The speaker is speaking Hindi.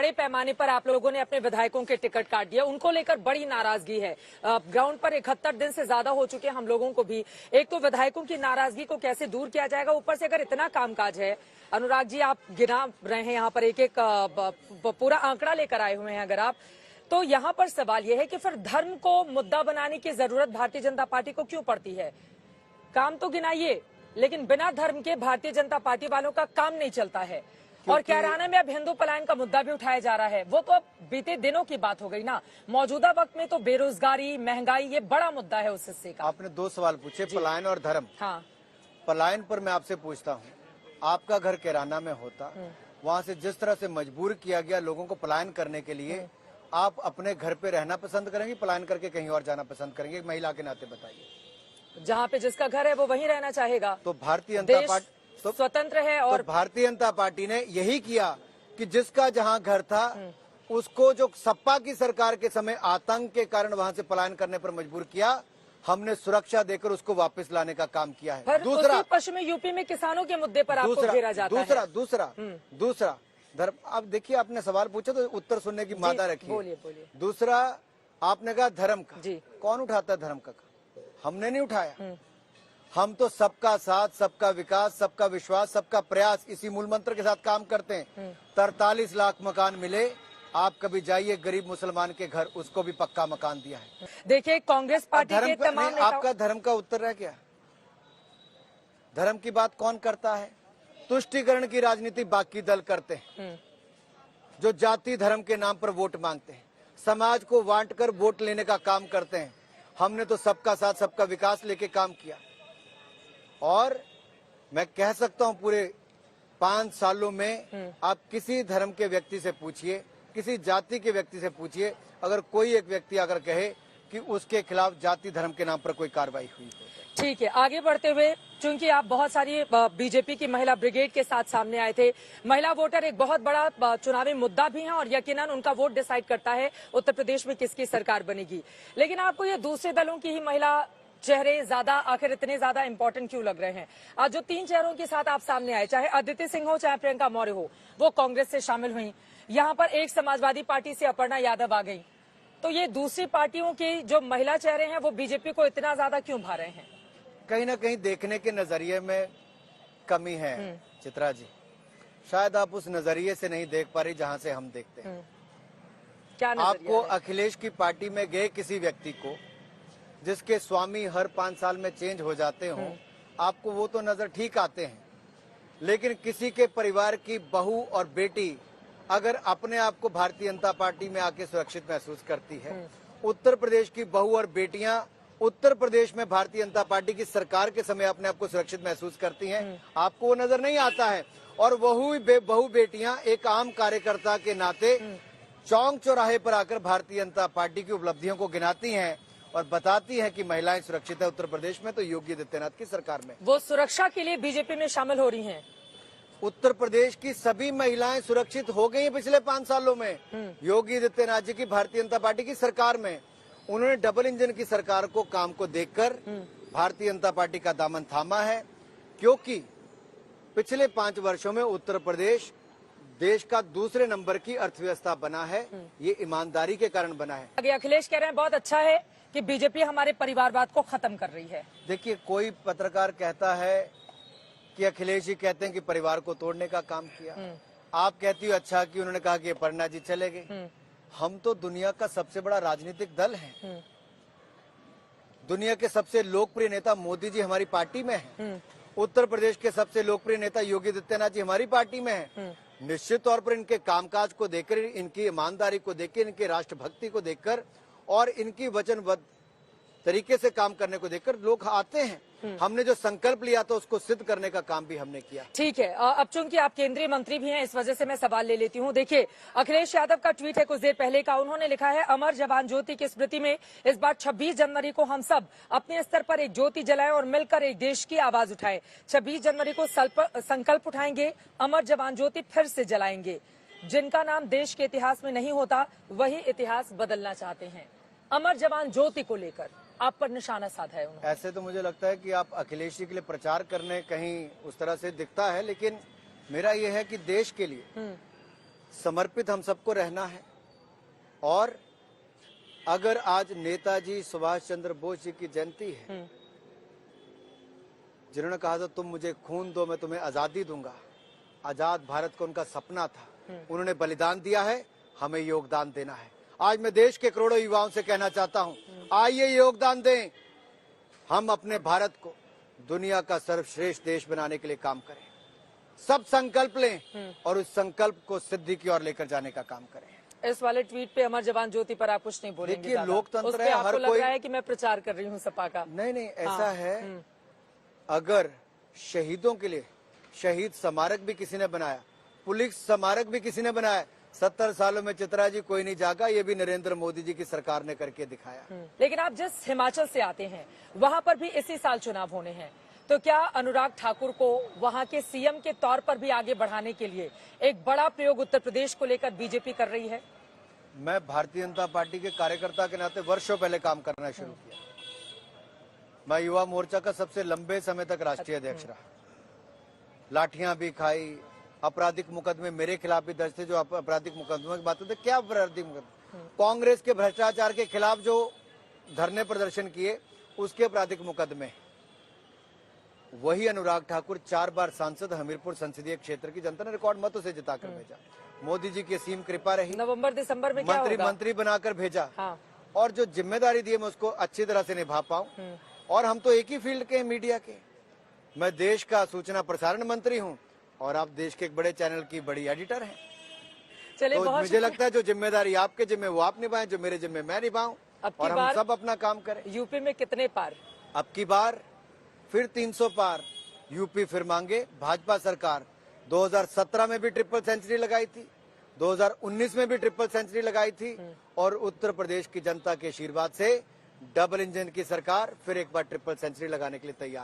बड़े पैमाने पर आप लोगों ने अपने विधायकों के टिकट काट दिया, उनको लेकर बड़ी नाराजगी है। ग्राउंड पर 71 दिन से ज्यादा हो चुके हैं हम लोगों को भी। एक तो विधायकों की नाराजगी को कैसे दूर किया जाएगा, ऊपर से अगर इतना कामकाज है, अनुराग जी आप गिना रहे हैं यहाँ पर एक एक पूरा आंकड़ा लेकर आए हुए हैं अगर आप, तो यहाँ पर सवाल यह है कि फिर धर्म को मुद्दा बनाने की जरूरत भारतीय जनता पार्टी को क्यों पड़ती है? काम तो गिनाइए, लेकिन बिना धर्म के भारतीय जनता पार्टी वालों का काम नहीं चलता है। और कैराना में अब हिंदू पलायन का मुद्दा भी उठाया जा रहा है, वो तो अब बीते दिनों की बात हो गई ना। मौजूदा वक्त में तो बेरोजगारी, महंगाई ये बड़ा मुद्दा है उस हिस्से का। आपने दो सवाल पूछे, पलायन और धर्म। हाँ, पलायन पर मैं आपसे पूछता हूँ, आपका घर कैराना में होता, वहाँ से जिस तरह से मजबूर किया गया लोगों को पलायन करने के लिए, आप अपने घर पे रहना पसंद करेंगे, पलायन करके कहीं और जाना पसंद करेंगे? एक महिला के नाते बताइए। जहाँ पे जिसका घर है वो वहीं रहना चाहेगा। तो भारतीय जनता पार्टी स्वतंत्र है और भारतीय जनता पार्टी ने यही किया कि जिसका जहां घर था उसको, जो सपा की सरकार के समय आतंक के कारण वहां से पलायन करने पर मजबूर किया, हमने सुरक्षा देकर उसको वापस लाने का काम किया है। दूसरा, पश्चिमी यूपी में किसानों के मुद्दे पर आपको घेरा जाता है। दूसरा धर्म। अब देखिए, आपने सवाल पूछा तो उत्तर सुनने की मादा रखी। बोलिए। दूसरा आपने कहा धर्म का। जी, कौन उठाता है धर्म का? हमने नहीं उठाया। हम तो सबका साथ, सबका विकास, सबका विश्वास, सबका प्रयास, इसी मूल मंत्र के साथ काम करते हैं। 43 लाख मकान मिले। आप कभी जाइए गरीब मुसलमान के घर, उसको भी पक्का मकान दिया है। देखिए, कांग्रेस पार्टी के तमाम आपका धर्म का उत्तर रह गया। धर्म की बात कौन करता है? तुष्टीकरण की राजनीति बाकी दल करते हैं, जो जाति धर्म के नाम पर वोट मांगते हैं, समाज को बांट कर वोट लेने का काम करते हैं। हमने तो सबका साथ, सबका विकास लेके काम किया। और मैं कह सकता हूं पूरे 5 सालों में आप किसी धर्म के व्यक्ति से पूछिए, किसी जाति के व्यक्ति से पूछिए, अगर कोई एक व्यक्ति अगर कहे कि उसके खिलाफ जाति धर्म के नाम पर कोई कार्रवाई हुई। ठीक है, आगे बढ़ते हुए, चूंकि आप बहुत सारी बीजेपी की महिला ब्रिगेड के साथ सामने आए थे, महिला वोटर एक बहुत बड़ा चुनावी मुद्दा भी है और यकीनन उनका वोट डिसाइड करता है उत्तर प्रदेश में किसकी सरकार बनेगी। लेकिन आपको ये दूसरे दलों की ही महिला चेहरे ज्यादा, आखिर इतने ज्यादा इंपॉर्टेंट क्यों लग रहे हैं? आज जो 3 चेहरों के साथ आप सामने आए, चाहे अदिति सिंह हो, चाहे प्रियंका मौर्य हो, वो कांग्रेस से शामिल हुई। यहाँ पर एक समाजवादी पार्टी से अपर्णा यादव आ गई। तो ये दूसरी पार्टियों की जो महिला चेहरे हैं वो बीजेपी को इतना ज्यादा क्यों भा रहे हैं? कहीं ना कहीं देखने के नजरिए में कमी है चित्रा जी। शायद आप उस नजरिए से नहीं देख पा रही जहां से हम देखते हैं। क्या आपको अखिलेश की पार्टी में गए किसी व्यक्ति को, जिसके स्वामी हर 5 साल में चेंज हो जाते हों, आपको वो तो नजर ठीक आते हैं। लेकिन किसी के परिवार की बहू और बेटी अगर अपने आप को भारतीय जनता पार्टी में आके सुरक्षित महसूस करती है, उत्तर प्रदेश की बहू और बेटियां उत्तर प्रदेश में भारतीय जनता पार्टी की सरकार के समय अपने आप को सुरक्षित महसूस करती हैं, आपको वो नजर नहीं आता है। और बहू बेटियां एक आम कार्यकर्ता के नाते चौक चौराहे पर आकर भारतीय जनता पार्टी की उपलब्धियों को गिनाती हैं और बताती है कि महिलाएं सुरक्षित है उत्तर प्रदेश में, तो योगी आदित्यनाथ की सरकार में वो सुरक्षा के लिए बीजेपी में शामिल हो रही हैं। उत्तर प्रदेश की सभी महिलाएं सुरक्षित हो गई हैं पिछले 5 सालों में योगी आदित्यनाथ जी की भारतीय जनता पार्टी की सरकार में। उन्होंने डबल इंजन की सरकार को काम को देखकर भारतीय जनता पार्टी का दामन थामा है, क्योंकि पिछले 5 वर्षों में उत्तर प्रदेश देश का दूसरे नंबर की अर्थव्यवस्था बना है। ये ईमानदारी के कारण बना है। आगे अखिलेश कह रहे हैं बहुत अच्छा है कि बीजेपी हमारे परिवारवाद को खत्म कर रही है। देखिए, कोई पत्रकार कहता है कि अखिलेश जी कहते हैं कि परिवार को तोड़ने का काम किया। आप कहती हो अच्छा कि उन्होंने कहा कि अपर्णा जी चले गए। हम तो दुनिया का सबसे बड़ा राजनीतिक दल है। दुनिया के सबसे लोकप्रिय नेता मोदी जी हमारी पार्टी में है। उत्तर प्रदेश के सबसे लोकप्रिय नेता योगी आदित्यनाथ जी हमारी पार्टी में है। निश्चित तौर पर इनके कामकाज को देखकर, इनकी ईमानदारी को देखकर, इनके राष्ट्रभक्ति को देखकर और इनकी वचनबद्ध तरीके से काम करने को देखकर लोग आते हैं। हमने जो संकल्प लिया था उसको सिद्ध करने का काम भी हमने किया। ठीक है, अब चूंकि आप केंद्रीय मंत्री भी हैं, इस वजह से मैं सवाल ले लेती हूं। देखिए, अखिलेश यादव का ट्वीट है कुछ देर पहले का। उन्होंने लिखा है, अमर जवान ज्योति की स्मृति में इस बार 26 जनवरी को हम सब अपने स्तर पर एक ज्योति जलाएं और मिलकर एक देश की आवाज उठाएं। 26 जनवरी को संकल्प उठाएंगे, अमर जवान ज्योति फिर से जलाएंगे। जिनका नाम देश के इतिहास में नहीं होता वही इतिहास बदलना चाहते हैं। अमर जवान ज्योति को लेकर आप पर निशाना साधा है उन्होंने। ऐसे तो मुझे लगता है कि आप अखिलेश जी के लिए प्रचार करने कहीं उस तरह से दिखता है, लेकिन मेरा ये है कि देश के लिए समर्पित हम सबको रहना है। और अगर आज नेताजी सुभाष चंद्र बोस जी की जयंती है, जिन्होंने कहा था तुम मुझे खून दो मैं तुम्हें आजादी दूंगा, आजाद भारत को उनका सपना था, उन्होंने बलिदान दिया है, हमें योगदान देना है। आज मैं देश के करोड़ों युवाओं से कहना चाहता हूं, आइए योगदान दें, हम अपने भारत को दुनिया का सर्वश्रेष्ठ देश बनाने के लिए काम करें। सब संकल्प लें और उस संकल्प को सिद्धि की ओर लेकर जाने का काम करें। इस वाले ट्वीट पे अमर जवान ज्योति पर आप कुछ नहीं बोलेंगे? देखिए, दादा? लोकतंत्र उस पे है, आपको हर लग कोई- रहा है कि मैं प्रचार कर रही हूँ सपा का? नहीं, ऐसा है, अगर शहीदों के लिए शहीद स्मारक भी किसी ने बनाया, पुलिस स्मारक भी किसी ने बनाया, 70 सालों में चित्रा जी कोई नहीं जागा, ये भी नरेंद्र मोदी जी की सरकार ने करके दिखाया। लेकिन आप जिस हिमाचल से आते हैं वहां पर भी इसी साल चुनाव होने हैं, तो क्या अनुराग ठाकुर को वहां के सीएम के तौर पर भी आगे बढ़ाने के लिए एक बड़ा प्रयोग उत्तर प्रदेश को लेकर बीजेपी कर रही है? मैं भारतीय जनता पार्टी के कार्यकर्ता के नाते वर्षों पहले काम करना शुरू किया। मैं युवा मोर्चा का सबसे लंबे समय तक राष्ट्रीय अध्यक्ष रहा। लाठियां भी खाई, आपराधिक मुकदमे मेरे खिलाफ भी दर्ज थे। जो आपराधिक मुकदमे की बात होती, क्या आपराधिक मुकदमे? कांग्रेस के भ्रष्टाचार के खिलाफ जो धरने प्रदर्शन किए, उसके आपराधिक मुकदमे। वही अनुराग ठाकुर 4 बार सांसद, हमीरपुर संसदीय क्षेत्र की जनता ने रिकॉर्ड मतों से जिताकर भेजा। मोदी जी की असीम कृपा रही, नवंबर दिसंबर में क्या होगा? मंत्री बनाकर भेजा। हाँ। और जो जिम्मेदारी दी मैं उसको अच्छी तरह से निभा पाऊं। और हम तो एक ही फील्ड के हैं, मीडिया के। मैं देश का सूचना प्रसारण मंत्री हूं और आप देश के एक बड़े चैनल की बड़ी एडिटर हैं। चलिए, तो बहुत मुझे लगता है जो जिम्मेदारी आपके जिम्मे वो आप निभाएं, जो मेरे जिम्मे मैं निभाऊं, अब की और हम बार सब अपना काम करें। यूपी में कितने पार? अब की बार फिर 300 पार यूपी फिर मांगे भाजपा सरकार। 2017 में भी ट्रिपल सेंचुरी लगाई थी, 2019 में भी ट्रिपल सेंचुरी लगाई थी, और उत्तर प्रदेश की जनता के आशीर्वाद से डबल इंजन की सरकार फिर एक बार ट्रिपल सेंचुरी लगाने के लिए तैयार